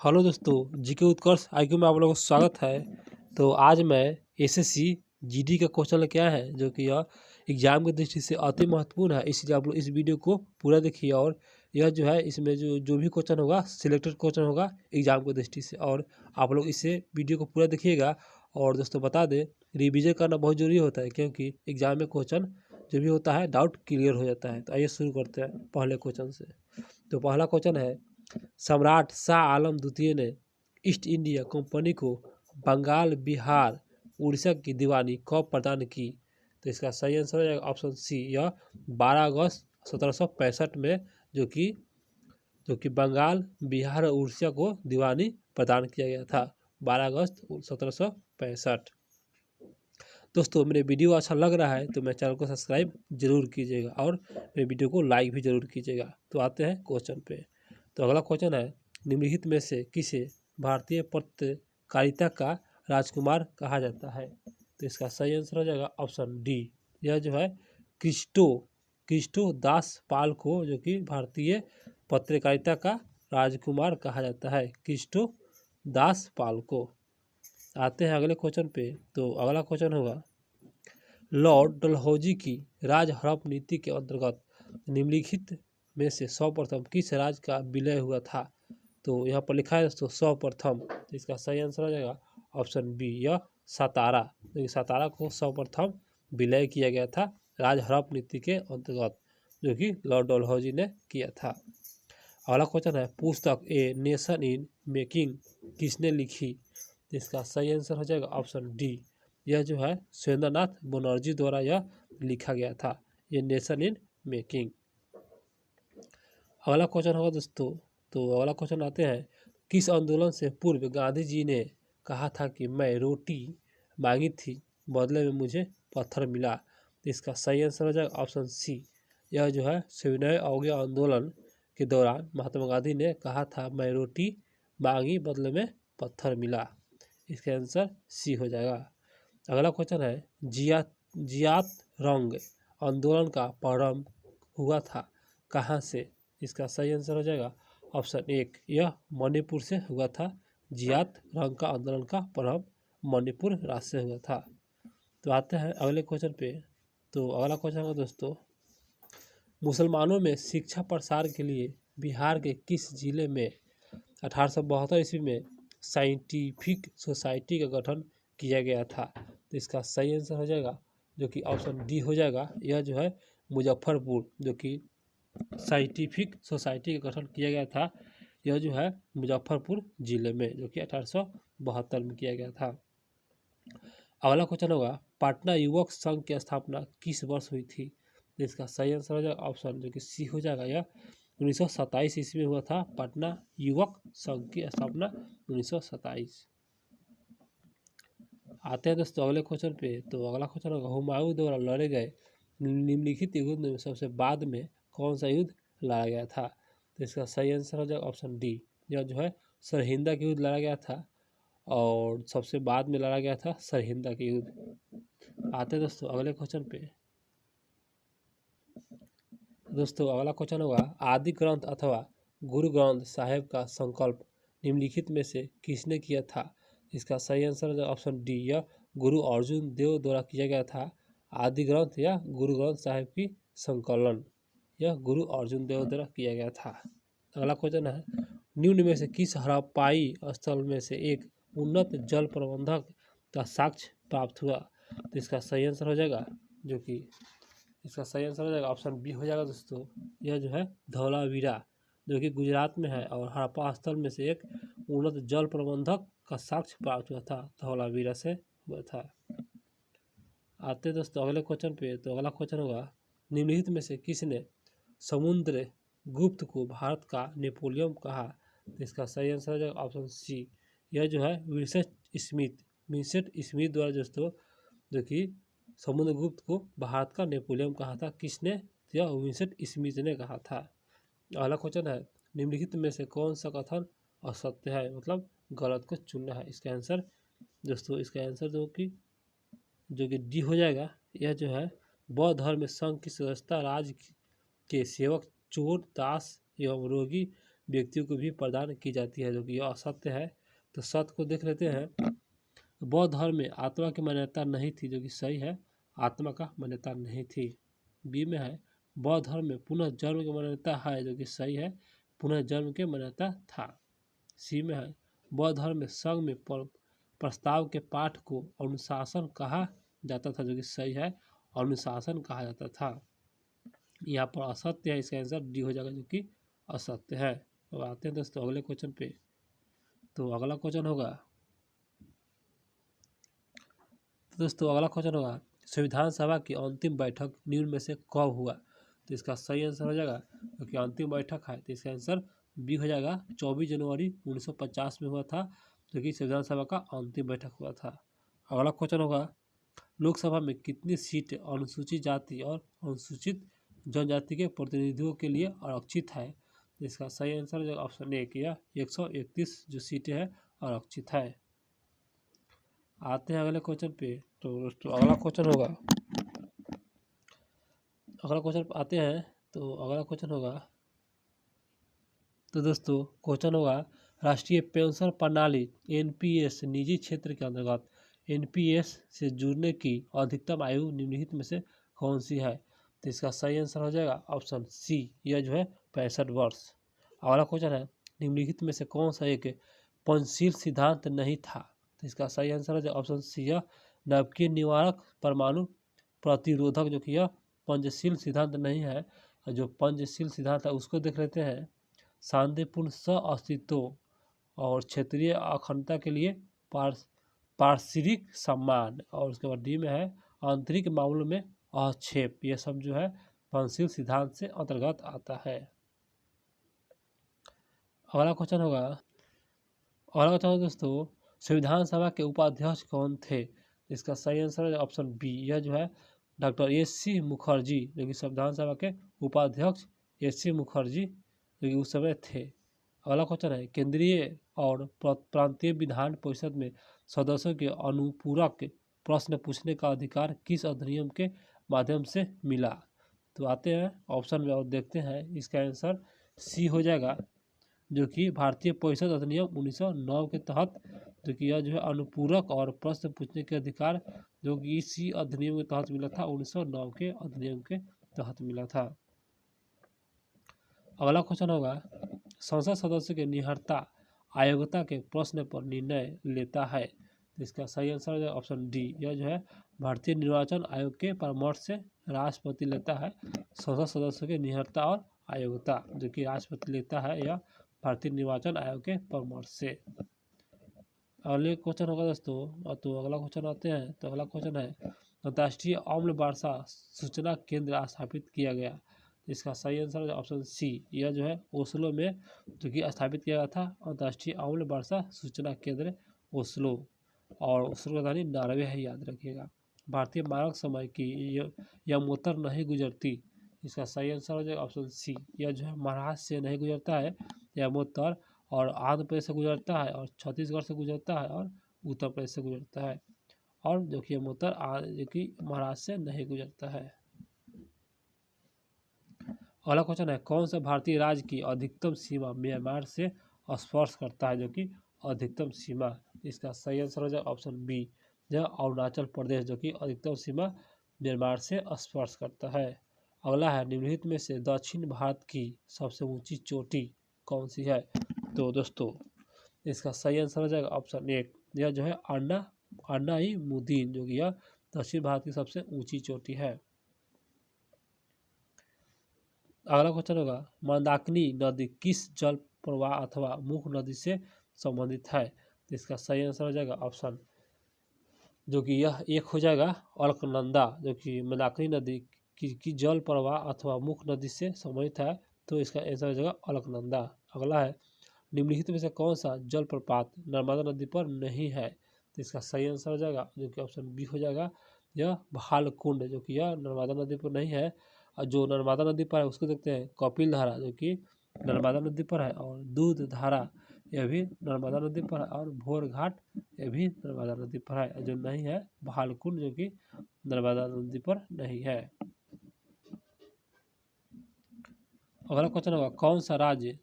Hello दोस्तों, GK उत्कर्ष IQ में आप लोगों का स्वागत है। तो आज मैं एसएससी जीडी का क्वेश्चन लेके आया है जो कि यह एग्जाम की दृष्टि से अति महत्वपूर्ण है। इसलिए आप लोग इस वीडियो को पूरा देखिए और यह जो है इसमें जो भी क्वेश्चन होगा सिलेक्टेड क्वेश्चन होगा एग्जाम की दृष्टि से, और आप लोग इसे वीडियो को पूरा देखिएगा। और दोस्तों बता दें, रिविजन करना बहुत जरूरी होता है क्योंकि एग्जाम में क्वेश्चन जो भी होता है डाउट क्लियर हो जाता है। तो आइए शुरू करते हैं पहले क्वेश्चन से। तो पहला क्वेश्चन है, सम्राट शाह आलम द्वितीय ने ईस्ट इंडिया कंपनी को बंगाल, बिहार, उड़ीसा की दीवानी कब प्रदान की? तो इसका सही आंसर हो जाएगा ऑप्शन सी, यह 12 अगस्त 1765 में, जो कि बंगाल, बिहार और उड़ीसा को दीवानी प्रदान किया गया था। 12 अगस्त 1765। दोस्तों मेरे वीडियो अच्छा लग रहा है तो मेरे चैनल को सब्सक्राइब जरूर कीजिएगा और मेरे वीडियो को लाइक भी जरूर कीजिएगा। तो आते हैं क्वेश्चन पे। तो अगला क्वेश्चन है, निम्नलिखित में से किसे भारतीय पत्रकारिता का राजकुमार कहा जाता है? तो इसका सही आंसर हो जाएगा ऑप्शन डी, यह जो है क्रिस्टो दास पाल को, जो कि भारतीय पत्रकारिता का राजकुमार कहा जाता है, क्रिस्टो दास पाल को। आते हैं अगले क्वेश्चन पे। तो अगला क्वेश्चन होगा, लॉर्ड डलहौजी की राज हड़प नीति के अंतर्गत निम्नलिखित में से सर्वप्रथम किस राज्य का विलय हुआ था? तो यहाँ पर लिखा है दोस्तों सर्वप्रथम, तो इसका सही आंसर हो जाएगा ऑप्शन बी, यह सातारा। तो सातारा को सर्वप्रथम विलय किया गया था राज हड़प नीति के अंतर्गत, जो कि लॉर्ड डलहौजी ने किया था। अगला क्वेश्चन है, पुस्तक ए नेशन इन मेकिंग किसने लिखी? तो इसका सही आंसर हो जाएगा ऑप्शन डी, यह जो है सुरेंद्रनाथ बनर्जी द्वारा यह लिखा गया था, ये नेशन इन मेकिंग। अगला क्वेश्चन होगा दोस्तों, तो अगला क्वेश्चन आते हैं, किस आंदोलन से पूर्व गांधी जी ने कहा था कि मैं रोटी मांगी थी, बदले में मुझे पत्थर मिला? तो इसका सही आंसर हो जाएगा ऑप्शन सी, यह जो है सविनय अवज्ञा आंदोलन के दौरान महात्मा गांधी ने कहा था मैं रोटी मांगी, बदले में पत्थर मिला। इसका आंसर सी हो जाएगा। अगला क्वेश्चन है, जियात रंग आंदोलन का प्रारंभ हुआ था कहाँ से? इसका सही आंसर हो जाएगा ऑप्शन एक, यह मणिपुर से हुआ था। जियात रंग का आंदोलन का प्रारंभ मणिपुर राज्य से हुआ था। तो आते हैं अगले क्वेश्चन पे। तो अगला क्वेश्चन है दोस्तों, मुसलमानों में शिक्षा प्रसार के लिए बिहार के किस जिले में 1872 ईस्वी में साइंटिफिक सोसाइटी का गठन किया गया था? तो इसका सही आंसर हो जाएगा जो कि ऑप्शन डी हो जाएगा, यह जो है मुजफ्फरपुर, जो कि साइंटिफिक सोसाइटी का गठन किया गया था, यह जो है मुजफ्फरपुर जिले में, जो कि 1872 में किया गया था। अगला क्वेश्चन होगा, पटना युवक संघ की स्थापना किस वर्ष हुई थी? तो इसका सही आंसर हो जाएगा ऑप्शन जो कि सी हो जाएगा, यह 1927 ईस्वी में हुआ था। पटना युवक संघ की स्थापना 1927। आते हैं दोस्तों अगले क्वेश्चन पे। तो अगला क्वेश्चन होगा, हुमायूं द्वारा लड़े गए निम्नलिखित युद्ध में सबसे बाद में कौन सा युद्ध लड़ा गया था? तो इसका सही आंसर हो जाएगा ऑप्शन डी, यह जो है सरहिंदा का युद्ध लड़ा गया था, और सबसे बाद में लड़ा गया था सरहिंदा का युद्ध। आते हैं दोस्तों अगले क्वेश्चन पे। दोस्तों अगला क्वेश्चन होगा, आदि ग्रंथ अथवा गुरु ग्रंथ साहिब का संकल्प निम्नलिखित में से किसने किया था? इसका सही आंसर है ऑप्शन डी, यह गुरु अर्जुन देव द्वारा किया गया था। आदि ग्रंथ या गुरु ग्रंथ साहिब की संकलन यह गुरु अर्जुन देव द्वारा किया गया था। अगला क्वेश्चन है, निम्न में से किस हड़प्पाई स्थल में से एक उन्नत जल प्रबंधक का साक्ष्य प्राप्त हुआ? तो इसका सही आंसर हो जाएगा जो कि इसका सही आंसर हो जाएगा ऑप्शन बी हो जाएगा दोस्तों, यह जो है धौलावीरा, जो कि गुजरात में है, और हड़प्पा स्थल में से एक उन्नत जल प्रबंधक का साक्ष्य प्राप्त हुआ था, धौलावीरा से हुआ था। आते दोस्तों अगले क्वेश्चन पे। तो अगला क्वेश्चन होगा, निम्नलिखित में से किसने समुद्र गुप्त को भारत का नेपोलियन कहा? तो इसका सही आंसर हो जाएगा ऑप्शन सी, यह जो है विंसेंट स्मिथ द्वारा दोस्तों, जो कि समुद्रगुप्त को भारत का नेपोलियन कहा था। किसने? यह विंसेंट स्मिथ ने कहा था। अगला क्वेश्चन है, निम्नलिखित में से कौन सा कथन असत्य है, मतलब गलत को चुनना है? इसका आंसर दोस्तों, इसका आंसर जो कि डी हो जाएगा, यह जो है बौद्ध धर्म में संघ की सदस्यता राज्य के सेवक, चोर, दास एवं रोगी व्यक्तियों को भी प्रदान की जाती है, जो कि यह असत्य है। तो सत्य को देख लेते हैं। बौद्ध धर्म में आत्मा की मान्यता नहीं थी, जो कि सही है, आत्मा का मान्यता नहीं थी। बी में है बौद्ध धर्म में पुनः जन्म की मान्यता है, जो कि सही है, पुनः जन्म की मान्यता था। सी में है बौद्ध धर्म में संघ में प्रस्ताव के पाठ को अनुशासन कहा जाता था, जो कि सही है, अनुशासन कहा जाता था। यहाँ पर असत्य है, इसका आंसर डी हो जाएगा, जो कि असत्य है। तो आते हैं दोस्तों अगले क्वेश्चन पे। तो अगला क्वेश्चन होगा संविधान सभा की अंतिम बैठक निम्न में से कब हुआ? तो इसका सही आंसर हो जाएगा, क्योंकि अंतिम बैठक है, तो इसका आंसर बी हो जाएगा, 24 जनवरी 1950 में हुआ था, जो कि संविधान सभा का अंतिम बैठक हुआ था। अगला क्वेश्चन होगा लोकसभा में कितनी सीट अनुसूचित जाति और अनुसूचित जनजाति के प्रतिनिधियों के लिए आरक्षित है? इसका सही आंसर जो ऑप्शन ए किया 131 जो सीटें हैं आरक्षित है। आते हैं अगले क्वेश्चन पे। तो दोस्तों अगला क्वेश्चन आते हैं। तो अगला क्वेश्चन होगा राष्ट्रीय पेंशन प्रणाली एनपीएस निजी क्षेत्र के अंतर्गत एनपीएस से जुड़ने की अधिकतम आयु निम्नलिखित में से कौन सी है? तो इसका सही आंसर हो जाएगा ऑप्शन सी, यह जो है 65 वर्ष। अगला क्वेश्चन है निम्नलिखित में से कौन सा एक पंचशील सिद्धांत नहीं था? तो इसका सही आंसर हो जाएगा ऑप्शन सी, यह नवकीय निवारक परमाणु प्रतिरोधक, जो कि यह पंचशील सिद्धांत नहीं है। जो पंचशील सिद्धांत है उसको देख लेते हैं। शांतिपूर्ण सह-अस्तित्व और क्षेत्रीय अखंडता के लिए पारस्परिक सम्मान, और उसके बाद डी में है आंतरिक मामलों में हस्तक्षेप। यह सब जो है पंचशील सिद्धांत से अंतर्गत आता है। अगला क्वेश्चन दोस्तों संविधान सभा के उपाध्यक्ष कौन थे? इसका सही आंसर है ऑप्शन बी, यह जो है डॉक्टर एस.सी. मुखर्जी, जो कि संविधान सभा के उपाध्यक्ष एस.सी. मुखर्जी जो कि उस समय थे। अगला क्वेश्चन है केंद्रीय और प्रांतीय विधान परिषद में सदस्यों के अनुपूरक प्रश्न पूछने का अधिकार किस अधिनियम के माध्यम से मिला? तो आते हैं ऑप्शन में और देखते हैं। इसका आंसर सी हो जाएगा, जो कि भारतीय परिषद अधिनियम 1909 के तहत, जो कि यह जो है अनुपूरक और प्रश्न पूछने के अधिकार जो कि इसी अधिनियम के तहत मिला था, 1909 के अधिनियम के तहत मिला था। अगला क्वेश्चन होगा संसद सदस्य के निहत्था अयोग्यता के प्रश्न पर निर्णय लेता है। तो इसका सही आंसर है ऑप्शन डी, यह जो है भारतीय निर्वाचन आयोग के परामर्श से राष्ट्रपति लेता है संसद सदस्य के निहत्था और अयोग्यता, जो कि राष्ट्रपति लेता है यह भारतीय निर्वाचन आयोग के परामर्श से। अगले क्वेश्चन होगा दोस्तों। तो अगला क्वेश्चन आते हैं। तो अगला क्वेश्चन है अंतर्राष्ट्रीय अम्ल वर्षा सूचना केंद्र स्थापित किया गया। इसका सही आंसर है ऑप्शन सी, यह जो है ओस्लो में जो कि स्थापित किया गया था अंतर्राष्ट्रीय अम्ल वर्षा सूचना केंद्र ओस्लो, और ओस्लो का राजधानी नॉर्वे है, याद रखिएगा। भारतीय मानक समय की यह मोटर नहीं गुजरती। इसका सही आंसर हो जाएगा ऑप्शन सी, यह जो है महाराष्ट्र से नहीं गुजरता है यह मोटर, और आंध्र प्रदेश से गुजरता है, और छत्तीसगढ़ से गुजरता है, और उत्तर प्रदेश से गुजरता है, और जो कि मोटर जो कि महाराष्ट्र से नहीं गुजरता है। अगला क्वेश्चन है कौन सा भारतीय राज्य की अधिकतम सीमा म्यांमार से स्पर्श करता है? जो कि अधिकतम सीमा, इसका सही आंसर हो जाएगा ऑप्शन बी, यह अरुणाचल प्रदेश, जो कि अधिकतम सीमा म्यांमार से स्पर्श करता है। अगला है निम्नलिखित में से दक्षिण भारत की सबसे ऊंची चोटी कौन सी है? तो दोस्तों इसका सही आंसर हो जाएगा ऑप्शन ए, यह जो है अन्नाईमुदीन, जो कि यह दक्षिण भारत की सबसे ऊंची चोटी है। अगला क्वेश्चन होगा मंदाकिनी नदी किस जल प्रवाह अथवा मुख्य नदी से संबंधित है? तो इसका सही आंसर हो जाएगा ऑप्शन, जो कि यह एक हो जाएगा अलकनंदा, जो कि मंदाकिनी नदी की जल प्रवाह अथवा मुख्य नदी से संबंधित है, तो इसका आंसर हो जाएगा अलकनंदा। अगला है निम्नलिखित में से कौन सा जलप्रपात नर्मदा नदी पर नहीं है? तो इसका सही आंसर हो जाएगा, जो कि ऑप्शन बी हो जाएगा, यह भालकुंड, जो कि यह नर्मदा नदी पर नहीं है। और जो नर्मदा नदी पर है उसको देखते हैं कपिल धारा, जो कि नर्मदा नदी पर है, और दूध धारा यह भी नर्मदा नदी पर है, और भोर घाट यह भी नर्मदा नदी पर है। जो नहीं है भालकुंड, जो कि नर्मदा नदी पर नहीं है। अगला क्वेश्चन होगा कौन सा राज्य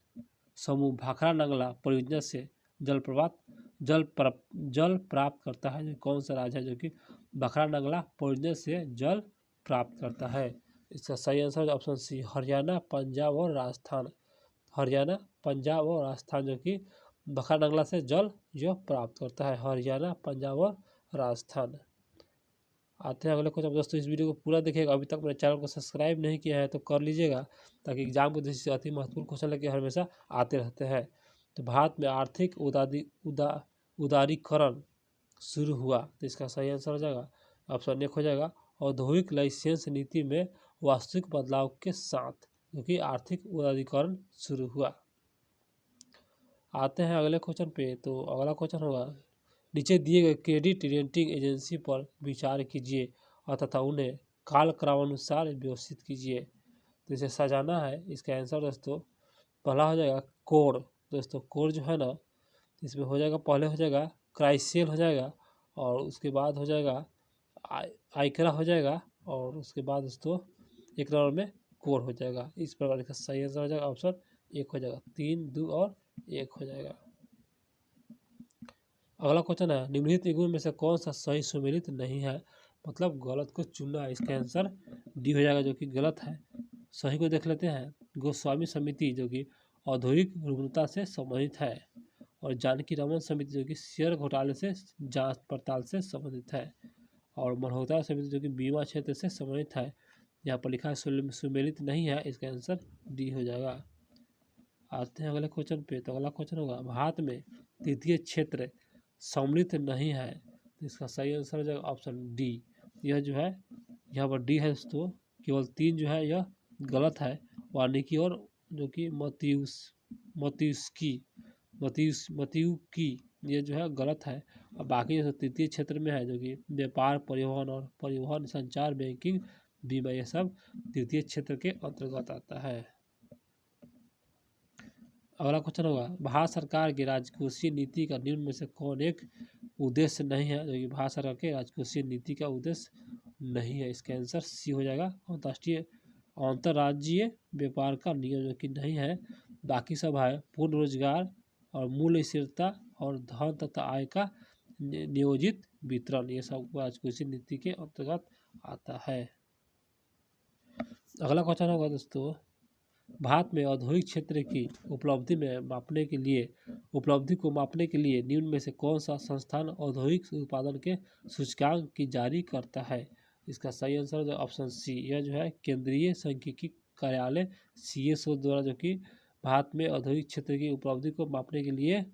समूह भाखड़ा नंगला परियोजना से जल प्राप्त करता है। जो कौन सा राज्य है जो कि भाखड़ा नंगला परियोजना से जल प्राप्त करता है? इसका सही answer option C Haryana, Punjab और राजस्थान। हरियाणा, पंजाब और राजस्थान जो कि भाखड़ा नंगला से जल जो प्राप्त करता है। हरियाणा, पंजाब और राजस्थान। आते हैं अगले क्वेश्चन। दोस्तों इस वीडियो को पूरा देखिएगा। अभी तक मेरे चैनल को सब्सक्राइब नहीं किया है तो कर लीजिएगा, ताकि एग्जाम की दृष्टि से अति महत्वपूर्ण क्वेश्चन लेके हमेशा आते रहते हैं। तो भारत में आर्थिक उदारीकरण शुरू हुआ, तो इसका सही आंसर हो जाएगा ऑप्शन 1 हो जाएगा औद्योगिक लाइसेंस नीति में वास्तविक बदलाव के साथ, क्योंकि आर्थिक उदारीकरण शुरू हुआ। आते हैं अगले क्वेश्चन पे। तो अगला क्वेश्चन होगा नीचे दिए गए क्रेडिट रेटिंग एजेंसी पर विचार कीजिए और तथा उन्हें कालक्रमानुसार व्यवस्थित कीजिए। तो इसे सजाना है। इसका आंसर दोस्तों पहला हो जाएगा कोर। दोस्तों कोर जो है ना, इसमें हो जाएगा, पहले हो जाएगा क्राइसेल हो जाएगा, और उसके बाद हो जाएगा आइकरा हो जाएगा, और उसके बाद दोस्तों एक नंबर में कोर हो जाएगा। इस प्रकार का सही आंसर हो जाएगा ऑप्शन 1 हो जाएगा। 3, 2 और 1 हो जाएगा। अगला क्वेश्चन है निम्नलिखित निगमों में से कौन सा सही सुमेलित नहीं है, मतलब गलत को चुनना है। इसका आंसर डी हो जाएगा, जो कि गलत है। सही को देख लेते हैं। गोस्वामी समिति जो कि औद्योगिक रुग्णता से संबंधित है, और जानकी रमन समिति जो कि शेयर घोटाले से जांच पड़ताल से संबंधित है, और मल्होत्रा समिति जो कि बीमा क्षेत्र से संबंधित है। यहाँ पर लिखा है सुमेलित नहीं है। इसका आंसर डी हो जाएगा। आते हैं अगले क्वेश्चन पे। तो अगला क्वेश्चन होगा भारत में तृतीय क्षेत्र सम्मिलित नहीं है, तो इसका सही आंसर हो जाएगा ऑप्शन डी। यह जो है यहाँ पर डी है दोस्तों, केवल 3 जो है यह गलत है। वानिकी और जो कि मत्युकी ये जो है गलत है, और बाकी जो तृतीय क्षेत्र में है जो कि व्यापार, परिवहन, संचार, बैंकिंग, बीमा, ये सब तृतीय क्षेत्र के अंतर्गत आता है। अगला क्वेश्चन होगा भारत सरकार की राजकोषीय नीति का निम्न में से कौन एक उद्देश्य नहीं है, जो कि भारत सरकार के राजकोषीय नीति का उद्देश्य नहीं है। इसका आंसर सी हो जाएगा अंतर्राज्यीय व्यापार का नियम, जो कि नहीं है। बाकी सब है पूर्ण रोजगार और मूल्य स्थिरता और धन तथा आय का नियोजित वितरण, ये सब राजकोषीय नीति के अंतर्गत आता है। अगला क्वेश्चन होगा दोस्तों भारत में औद्योगिक क्षेत्र की उपलब्धि को मापने के लिए निम्न में से कौन सा संस्थान औद्योगिक उत्पादन के सूचकांक की जारी करता है। इसका सही आंसर है ऑप्शन सी। यह जो है केंद्रीय सांख्यिकी कार्यालय CSO द्वारा जो कि भारत में औद्योगिक क्षेत्र की उपलब्धि को मापने के लिए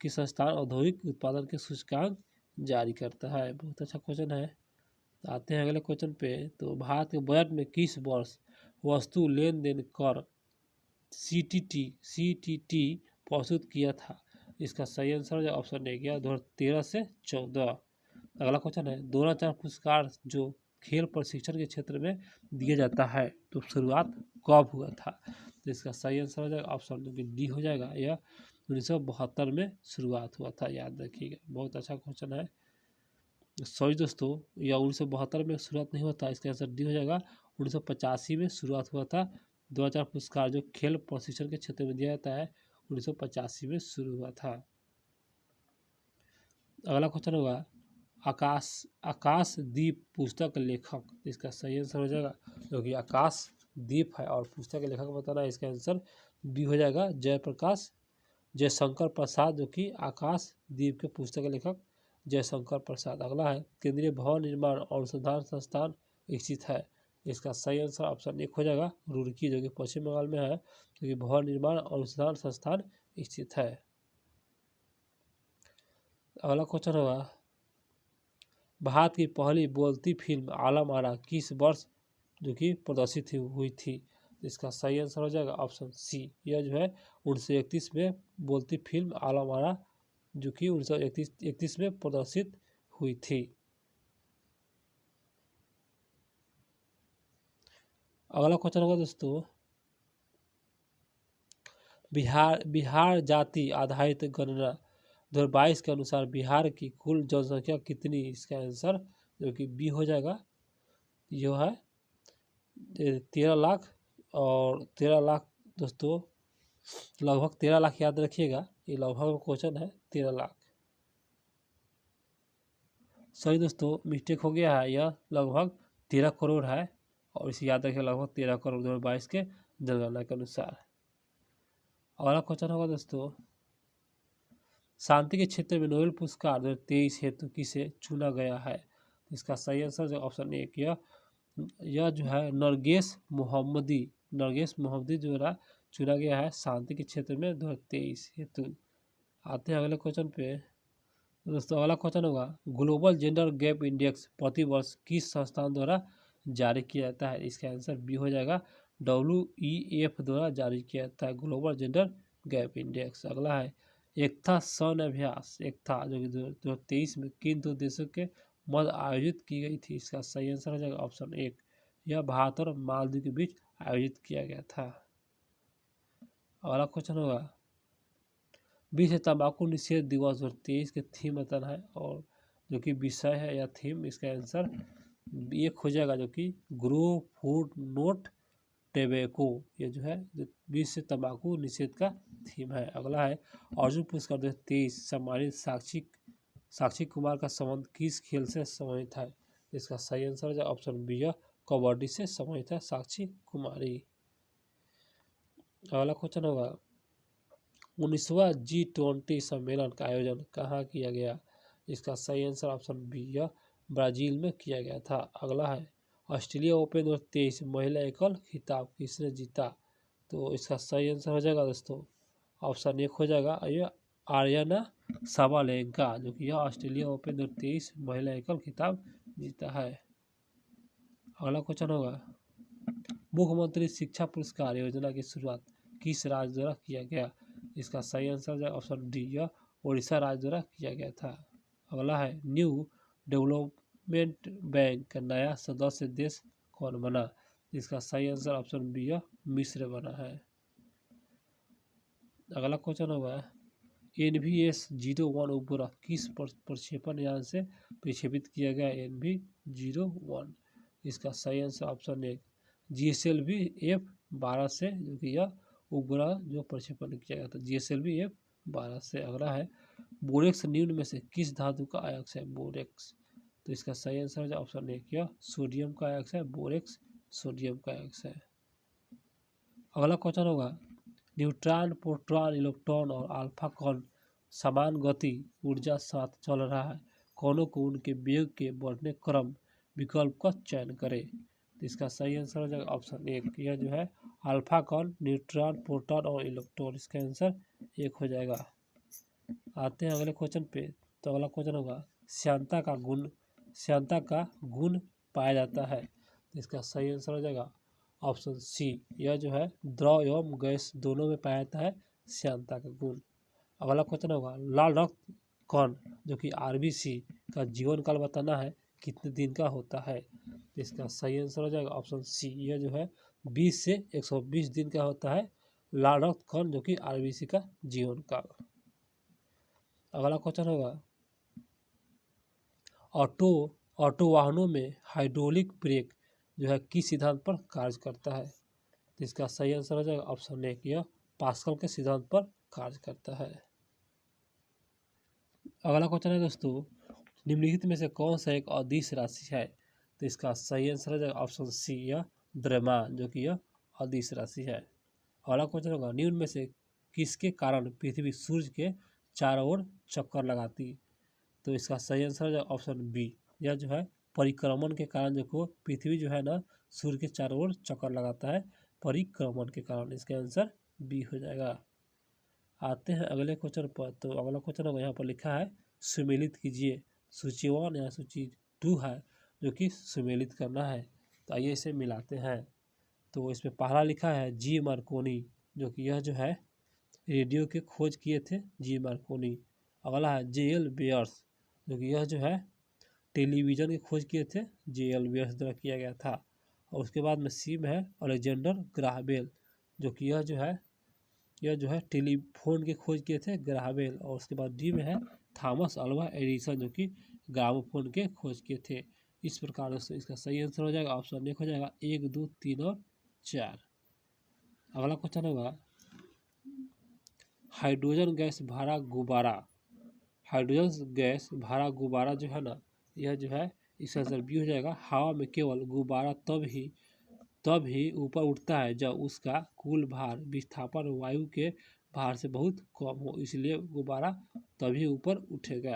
किस संस्थान औद्योगिक उत्पादन के सूचकांक जारी करता है। बहुत अच्छा क्वेश्चन है। आते हैं अगले क्वेश्चन पे। तो भारत के बजट में किस वर्ष वस्तु लेन देन कर CTT प्रस्तुत किया था। इसका सही आंसर है ऑप्शन ए 2013 से 14। अगला क्वेश्चन है द्रोणाचार्य पुरस्कार जो खेल प्रशिक्षण के क्षेत्र में दिया जाता है, तो शुरुआत कब हुआ था। तो इसका सही आंसर हो जाएगा ऑप्शन डी हो जाएगा। यह 1972 में शुरुआत हुआ था, याद रखिएगा। बहुत अच्छा क्वेश्चन है। सॉरी दोस्तों, यह 1972 में शुरुआत नहीं हुआ था। इसका आंसर डी हो जाएगा। 1985 में शुरुआत हुआ था। 2000 पुरस्कार जो खेल प्रशिक्षण के क्षेत्र में दिया जाता है 1985 में शुरू हुआ था। अगला क्वेश्चन होगा आकाशदीप पुस्तक लेखक, इसका सही आंसर हो जाएगा जो कि आकाशदीप है, और पुस्तक के लेखक बताना है। इसका आंसर बी हो जाएगा जयशंकर प्रसाद, जो कि आकाशदीप के पुस्तक के लेखक जयशंकर प्रसाद। अगला है केंद्रीय भवन निर्माण और अनुसंधान संस्थान स्थित है। इसका सही आंसर ऑप्शन 1 हो जाएगा रुड़की, जो कि पश्चिम बंगाल में है, क्योंकि भवन निर्माण और अनुसंधान संस्थान स्थित है। अगला क्वेश्चन होगा भारत की पहली बोलती फिल्म आलम आरा किस वर्ष जो कि प्रदर्शित हुई थी। इसका सही आंसर हो जाएगा ऑप्शन सी। यह जो है 1931 में बोलती फिल्म आलम आरा जो कि 1931 में प्रदर्शित हुई थी। अगला क्वेश्चन होगा दोस्तों बिहार जाति आधारित गणना 2022 के अनुसार बिहार की कुल जनसंख्या कितनी। इसका आंसर जो कि बी हो जाएगा। यह है 13 लाख, और 13 लाख दोस्तों लगभग 13 लाख याद रखिएगा, ये लगभग क्वेश्चन है 13 लाख। सही दोस्तों, मिस्टेक हो गया है, यह लगभग 13 करोड़ है और इसे याद रखिए लगभग 13 करोड़ 2022 के जनगणना के अनुसार। अगला क्वेश्चन होगा दोस्तों, शांति के क्षेत्र में नोबेल पुरस्कार 2023 हेतु किसे चुना गया है? इसका सही आंसर जो ऑप्शन एक, यह जो है नरगेस मोहम्मदी द्वारा चुना गया है शांति के क्षेत्र में 2023 हेतु। आते हैं अगले क्वेश्चन पे दोस्तों। अगला क्वेश्चन होगा, ग्लोबल जेंडर गैप इंडेक्स प्रतिवर्ष किस संस्थान द्वारा जारी किया जाता है? इसका आंसर बी हो जाएगा, WEF द्वारा जारी किया जाता है ग्लोबल जेंडर गैप इंडेक्स। अगला है, एकता सैन्य अभ्यास एकता जो कि 2023 में किन दो देशों के मध्य आयोजित की गई थी? इसका सही आंसर हो जाएगा ऑप्शन एक, यह भारत और मालदीव के बीच आयोजित किया गया था। अगला क्वेश्चन होगा, विश्व तंबाकू निषेध दिवस 2023 के थीम बताना है और जो कि विषय है या थीम, इसका आंसर एक हो जाएगा जो कि ग्रो फूड नोट टेबेको, ये जो है विश्व तंबाकू निषेध का थीम है। अगला है, अर्जुन पुरस्कार 2023 सम्मानित साक्षी कुमार का संबंध किस खेल से संबंधित है? इसका सही आंसर है ऑप्शन बी, कबड्डी से संबंधित है साक्षी कुमारी। अगला क्वेश्चन होगा, 19वां G20 सम्मेलन का आयोजन कहाँ किया गया? इसका सही आंसर ऑप्शन बी, ब्राजील में किया गया था। अगला है, ऑस्ट्रेलिया ओपन 2023 महिला एकल खिताब किसने जीता? तो इसका सही आंसर हो जाएगा दोस्तों ऑप्शन एक हो जाएगा, ये आर्याना साबालेंका, जो कि यह ऑस्ट्रेलिया ओपन 2023 महिला एकल खिताब जीता है। अगला क्वेश्चन होगा, मुख्यमंत्री शिक्षा पुरस्कार योजना की शुरुआत किस राज्य द्वारा किया गया? इसका सही आंसर है ऑप्शन डी, यह उड़ीसा राज्य द्वारा किया गया था। अगला है, न्यू डेवलपमेंट बैंक का नया सदस्य देश कौन बना? इसका सही आंसर ऑप्शन बी, यह मिस्र बना है। अगला क्वेश्चन होगा, NVS-01 उपग्रह किस प्रक्षेपण यान से प्रक्षेपित किया गया? NV-01, इसका सही आंसर ऑप्शन एक, GSLV F-12 से, जो कि यह उपग्रह जो प्रक्षेपण किया गया था GSLV F-12 से। अगला है, बोरेक्स निम्न में से किस धातु का अयस्क है? बोरेक्स, तो इसका सही आंसर है ऑप्शन एक, यह सोडियम का अयस्क है, बोरेक्स सोडियम का अयस्क है। अगला क्वेश्चन होगा, न्यूट्रॉन प्रोटॉन इलेक्ट्रॉन और अल्फा कण समान गति ऊर्जा साथ चल रहा है, कौनों को उनके वेग के बढ़ने क्रम विकल्प का चयन करें? तो इसका सही आंसर हो जाएगा ऑप्शन एक, यह जो है अल्फा कण न्यूट्रॉन प्रोटॉन और इलेक्ट्रॉन, इसका आंसर एक हो जाएगा। आते हैं अगले क्वेश्चन पे। तो अगला क्वेश्चन होगा, श्यानता का गुण पाया जाता है? इसका सही आंसर हो जाएगा ऑप्शन सी, यह जो है द्रव एवं गैस दोनों में पाया जाता है श्यानता का गुण। अगला क्वेश्चन होगा, लाल रक्त कण जो कि RBC का जीवन काल बताना है कितने दिन का होता है? इसका सही आंसर हो जाएगा ऑप्शन सी, यह जो है 20 से 120 दिन का होता है लाल रक्त कण जो कि RBC का जीवन काल। अगला क्वेश्चन होगा, ऑटो वाहनों में हाइड्रोलिक ब्रेक जो है किस सिद्धांत पर कार्य करता है? तो इसका सही आंसर हो जाएगा ऑप्शन एक, यह पास्कल के सिद्धांत पर कार्य करता है। अगला क्वेश्चन है दोस्तों, निम्नलिखित में से कौन सा एक अदिश राशि है? तो इसका सही आंसर हो जाएगा ऑप्शन सी, यह द्रव्यमान जो कि यह अदिश राशि है। अगला क्वेश्चन होगा, निम्न में से किसके कारण पृथ्वी सूर्य के चारों ओर चक्कर लगाती? तो इसका सही आंसर हो जाएगा ऑप्शन बी, यह जो है परिक्रमण के कारण जो को पृथ्वी जो है ना सूर्य के चारों ओर चक्कर लगाता है परिक्रमण के कारण, इसका आंसर बी हो जाएगा। आते हैं अगले क्वेश्चन पर। तो अगला क्वेश्चन होगा, यहाँ पर लिखा है सुमेलित कीजिए, सूची 1 या सूची 2 है जो कि सुमेलित करना है। तो आइए इसे मिलाते हैं। तो इसमें पहला लिखा है G मार्कोनी, जो कि यह जो है रेडियो के खोज किए थे G मार्कोनी। अगला है JL बेयर्स, जो कि यह जो है टेलीविज़न की खोज किए थे JL बेयर्स द्वारा किया गया था। और उसके बाद में सी में है अलेक्जेंडर ग्राहम, जो कि यह जो है टेलीफोन की खोज किए थे ग्राहम। और उसके बाद डी में है थॉमस अल्वा एडिसन, जो कि ग्रामोफोन के खोज किए थे। इस प्रकार से इसका सही आंसर हो जाएगा ऑप्शन एक हो जाएगा 1, 2, 3 और 4। अगला क्वेश्चन होगा, हाइड्रोजन गैस भरा गुब्बारा, हाइड्रोजन गैस भरा गुब्बारा जो है ना, यह जो है इसका आंसर बी हो जाएगा। हवा में केवल गुब्बारा तब ही ऊपर उठता है जब उसका कुल भार विस्थापन वायु के भार से बहुत कम हो, इसलिए गुब्बारा तभी ऊपर उठेगा।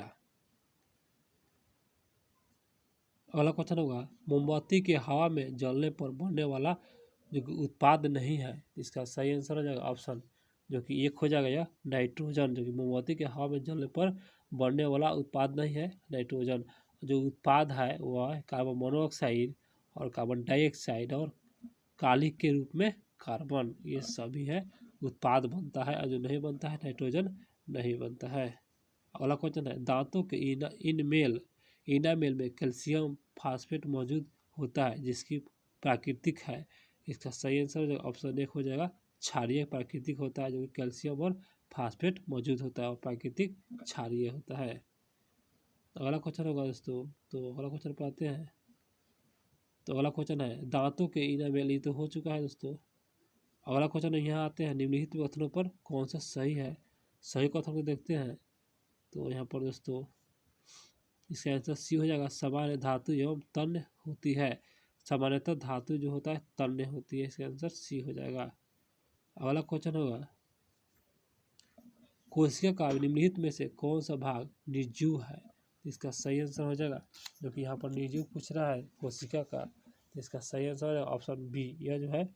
अगला क्वेश्चन होगा, मोमबत्ती के हवा में जलने पर बनने वाला जो कि उत्पाद नहीं है, इसका सही आंसर हो जाएगा ऑप्शन जो कि एक हो जाएगा यह नाइट्रोजन, जो कि मोमबत्ती के हवा में जलने पर बनने वाला उत्पाद नहीं है नाइट्रोजन। जो उत्पाद है वह है कार्बन मोनोऑक्साइड और कार्बन डाइऑक्साइड और कालिक के रूप में कार्बन, ये सभी है उत्पाद बनता है, और जो नहीं बनता है नाइट्रोजन नहीं बनता है। अगला क्वेश्चन है, दांतों के इनामेल में कैल्शियम फास्फेट मौजूद होता है जिसकी प्राकृतिक है, इसका सही आंसर ऑप्शन एक हो जाएगा क्षारीय प्राकृतिक होता है, जो कि कैल्शियम और फास्फेट मौजूद होता है और प्राकृतिक क्षारीय होता है। अगला क्वेश्चन होगा दोस्तों, तो अगला क्वेश्चन पढ़ते हैं। तो अगला क्वेश्चन है, दांतों के इनामेल, ये तो हो चुका है दोस्तों। अगला क्वेश्चन यहाँ आते हैं, निम्नलिखित कथनों पर कौन सा सही है, सही कथन को देखते हैं। तो यहाँ पर दोस्तों इसका आंसर सी हो जाएगा, सामान्य धातु एवं तन्य होती है, सामान्यतः धातु जो होता है तन्य होती है, इसका आंसर सी हो जाएगा। अगला क्वेश्चन होगा, कोशिका का निम्नलिखित में से कौन सा भाग निर्जीव है, इसका सही आंसर हो जाएगा, जो कि यहाँ पर निर्जीव पूछ रहा है कोशिका का, तो इसका सही आंसर है ऑप्शन बी, यह जो है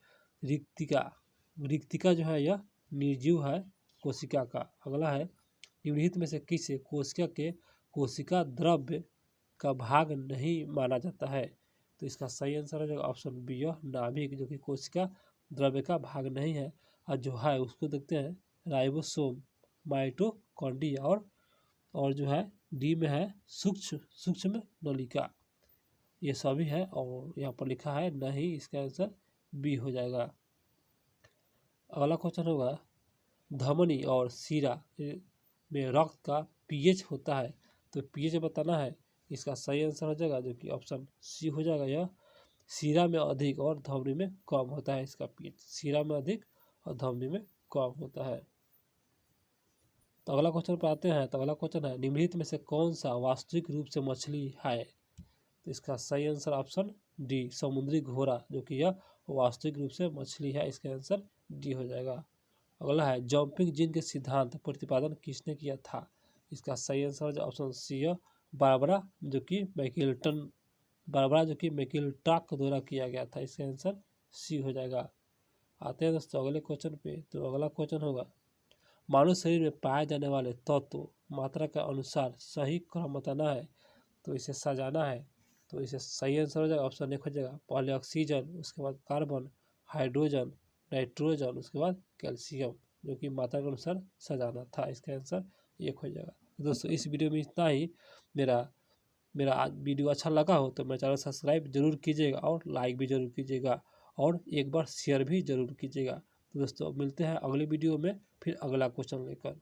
रिक्तिका जो है यह निर्जीव है कोशिका का। अगला है, निम्नलिखित में से किसे कोशिका द्रव्य का भाग नहीं माना जाता है, तो इसका सही आंसर हो जाएगा ऑप्शन बी, यह नाभिक, जो कि कोशिका द्रव्य का भाग नहीं है, और जो है उसको देखते हैं राइबोसोम, माइटोकॉन्ड्रिया और जो है डी में है सूक्ष्म नलिका, ये सभी है, और यहाँ पर लिखा है नहीं, इसका आंसर बी हो जाएगा। अगला क्वेश्चन होगा, धमनी और सीरा में रक्त का पीएच होता है, तो पीएच बताना है, इसका सही आंसर हो जाएगा, जो कि ऑप्शन सी हो जाएगा, यह सीरा में अधिक और धमनी में कम होता है, इसका पीएच सीरा में अधिक और धमनी में कम होता है। तो अगला क्वेश्चन पर आते हैं। तो अगला क्वेश्चन है, निम्नलिखित में से कौन सा वास्तविक रूप से मछली है, तो इसका सही आंसर ऑप्शन डी, समुद्री घोड़ा, जो कि यह वास्तविक रूप से मछली है, इसका आंसर डी हो जाएगा। अगला है, जंपिंग जिन के सिद्धांत प्रतिपादन किसने किया था, इसका सही आंसर ऑप्शन सी है बारबरा, जो कि मैकिल्टॉक के द्वारा किया गया था, इसका आंसर सी हो जाएगा। आते हैं दोस्तों अगले क्वेश्चन पे। तो अगला क्वेश्चन होगा, मानव शरीर में पाए जाने वाले तत्व मात्रा के अनुसार सही क्रम बताना है, तो इसे सजाना है, तो इसे सही आंसर हो जाएगा ऑप्शन एक हो जाएगा, पहले ऑक्सीजन, उसके बाद कार्बन, हाइड्रोजन, नाइट्रोजन, उसके बाद कैल्शियम, जो कि मात्रा के अनुसार सजाना था, इसका आंसर एक हो जाएगा। दोस्तों इस वीडियो में इतना ही। मेरा आज वीडियो अच्छा लगा हो तो मेरा चैनल सब्सक्राइब जरूर कीजिएगा और लाइक भी जरूर कीजिएगा और एक बार शेयर भी जरूर कीजिएगा। तो दोस्तों मिलते हैं अगले वीडियो में फिर अगला क्वेश्चन लेकर।